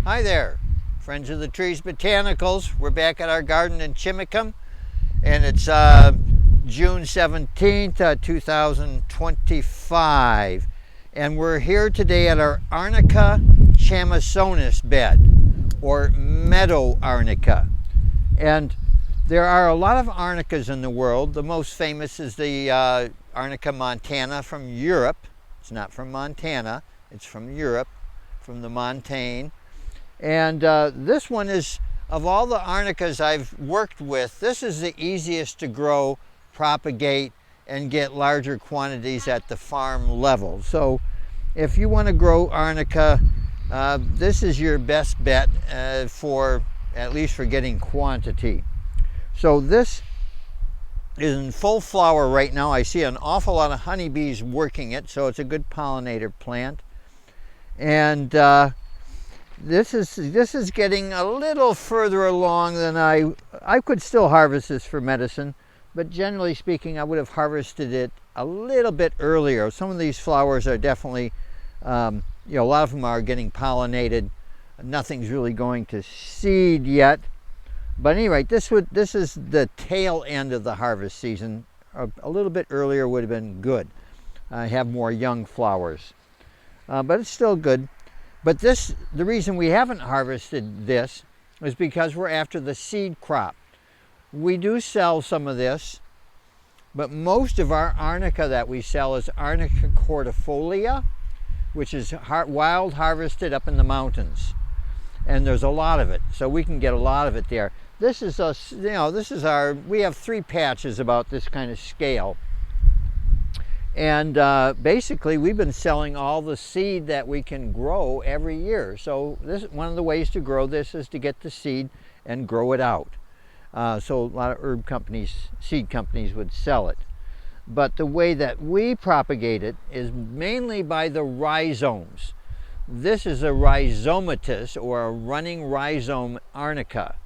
Hi there, friends of the trees botanicals. We're back at our garden in Chimicum, and it's June 17th, 2025. And we're here today at our Arnica chamissonis bed, or Meadow Arnica. And there are a lot of arnicas in the world. The most famous is the Arnica montana from Europe. It's not from Montana, it's from Europe, from the montane. And this one is, of all the arnicas I've worked with, this is the easiest to grow, propagate, and get larger quantities at the farm level. So if you want to grow arnica, this is your best bet for, at least for getting quantity. So this is in full flower right now. I see an awful lot of honeybees working it, so it's a good pollinator plant. And this is getting a little further along than I could still harvest this for medicine, but generally speaking, I would have harvested it a little bit earlier. Some of these flowers are definitely, a lot of them are getting pollinated. Nothing's really going to seed yet. But anyway, this is the tail end of the harvest season. A little bit earlier would have been good. I have more young flowers, but it's still good. But the reason we haven't harvested this is because we're after the seed crop. We do sell some of this, but most of our arnica that we sell is Arnica cordifolia, which is wild harvested up in the mountains. And there's a lot of it, so we can get a lot of it there. This is us, we have 3 patches about this kind of scale. And basically, we've been selling all the seed that we can grow every year. So one of the ways to grow this is to get the seed and grow it out. So a lot of herb companies, seed companies would sell it. But the way that we propagate it is mainly by the rhizomes. This is a rhizomatous, or a running rhizome arnica.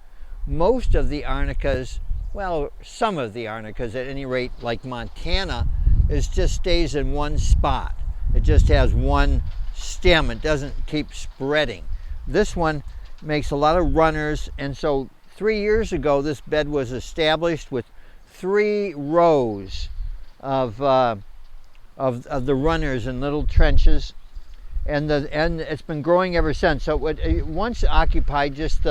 Most of the arnicas, well, some of the arnicas at any rate, like Montana, it just stays in one spot. It just has one stem. It doesn't keep spreading. This one makes a lot of runners, and so 3 years ago this bed was established with 3 rows of the runners in little trenches, and it's been growing ever since. So it once occupied just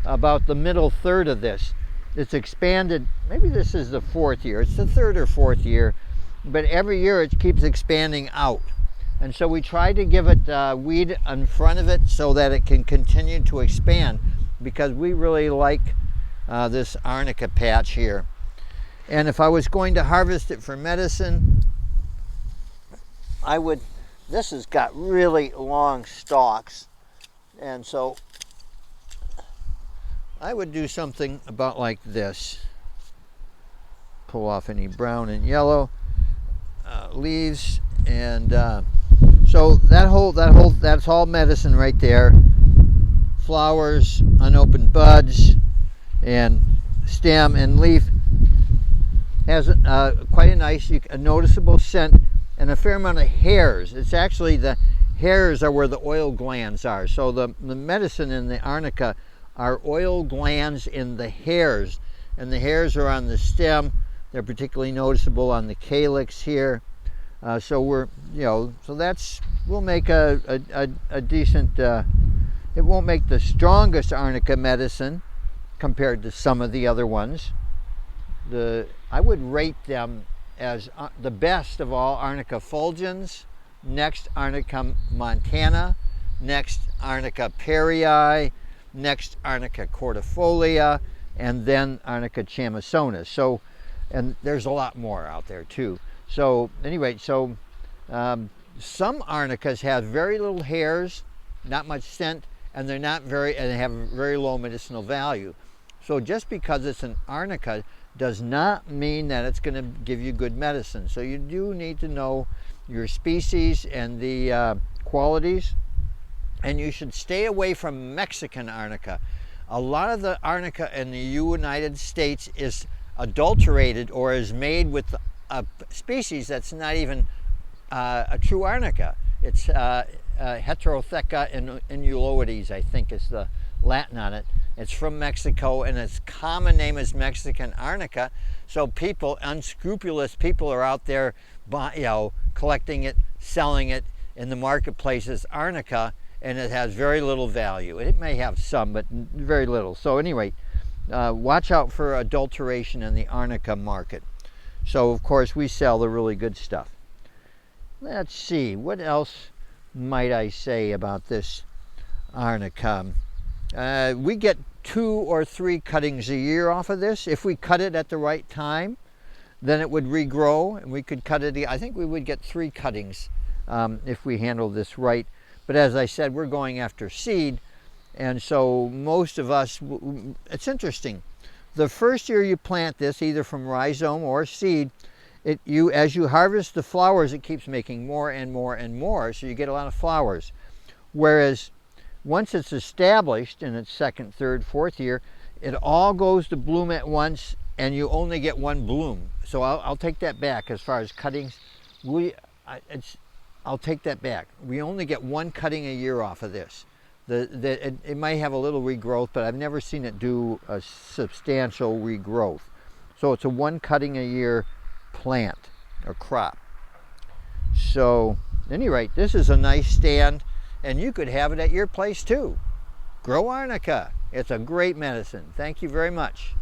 about the middle third of this. It's expanded. Maybe this is the 4th year. It's the 3rd or 4th year. But every year it keeps expanding out. And so we try to give it weed in front of it so that it can continue to expand, because we really like this arnica patch here. And if I was going to harvest it for medicine, this has got really long stalks, and so I would do something about like this. Pull off any brown and yellow leaves, and so that's all medicine right there. Flowers, unopened buds, and stem and leaf. Has quite a nice, a noticeable scent, and a fair amount of hairs. It's actually, the hairs are where the oil glands are. So the medicine in the arnica are oil glands in the hairs, and the hairs are on the stem. They're particularly noticeable on the calyx here. So we'll make a decent, it won't make the strongest arnica medicine compared to some of the other ones. I would rate them as the best of all Arnica fulgens, next Arnica montana, next Arnica perryi, next Arnica cordifolia, and then Arnica chamissonis. So, and there's a lot more out there too. So anyway, some arnicas have very little hairs, not much scent, and they have very low medicinal value. So just because it's an arnica does not mean that it's going to give you good medicine. So you do need to know your species and the qualities, and you should stay away from Mexican arnica. A lot of the arnica in the United States is adulterated or is made with a species that's not even a true arnica. It's Heterotheca inuloides, I think is the Latin on it. It's from Mexico, and its common name is Mexican arnica. So people, unscrupulous people, are out there, collecting it, selling it in the marketplace as arnica, and it has very little value. It may have some, but very little. So anyway, watch out for adulteration in the arnica market. So of course we sell the really good stuff. Let's see, what else might I say about this arnica? We get 2 or 3 cuttings a year off of this. If we cut it at the right time, then it would regrow, and we could cut it. I think we would get 3 cuttings if we handle this right. But as I said, we're going after seed, and so most of us, it's interesting. The first year you plant this, either from rhizome or seed, as you harvest the flowers, it keeps making more and more and more, so you get a lot of flowers. Whereas once it's established in its 2nd, 3rd, 4th year, it all goes to bloom at once, and you only get 1 bloom. So I'll take that back as far as cuttings. I'll take that back. We only get 1 cutting a year off of this. It might have a little regrowth, but I've never seen it do a substantial regrowth. So it's a 1 cutting a year plant or crop. So at any rate, this is a nice stand, and you could have it at your place too. Grow arnica. It's a great medicine. Thank you very much.